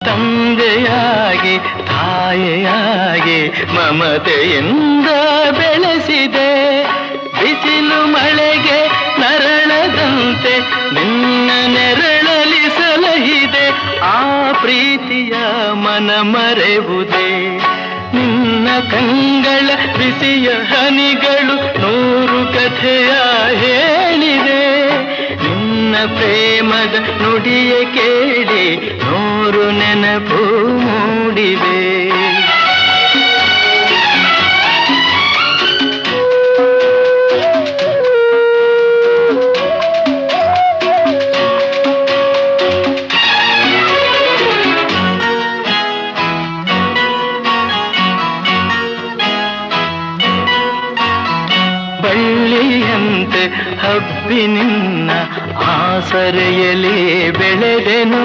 ತಂದೆಯಾಗಿ ತಾಯಿಯಾಗಿ ಮಮತೆಯಿಂದ ಬೆಳೆಸಿದೆ. ಬಿಸಿಲು ಮಳೆಗೆ ನರಳದಂತೆ ನಿನ್ನ ನೆರಳಲಿ ಸಲಹಿದೆ. ಆ ಪ್ರೀತಿಯ ಮನ ಮರೆವುದೇ. ನಿನ್ನ ಕಂಗಳ ಬಿಸಿಯ ಹನಿಗಳು 100 ಕಥೆಯ ಹೇಳಿದೆ. ನಿನ್ನ ಪ್ರೇಮದ ನುಡಿಯ ಕೇಳಿ 100 ನೆನಪು ಮೂಡಿವೆ. ಬಳ್ಳಿಯಂತೆ ಹಬ್ಬಿ ನಿನ್ನ ಆಸರೆಯಲ್ಲಿ ಬೆಳೆದೆನು.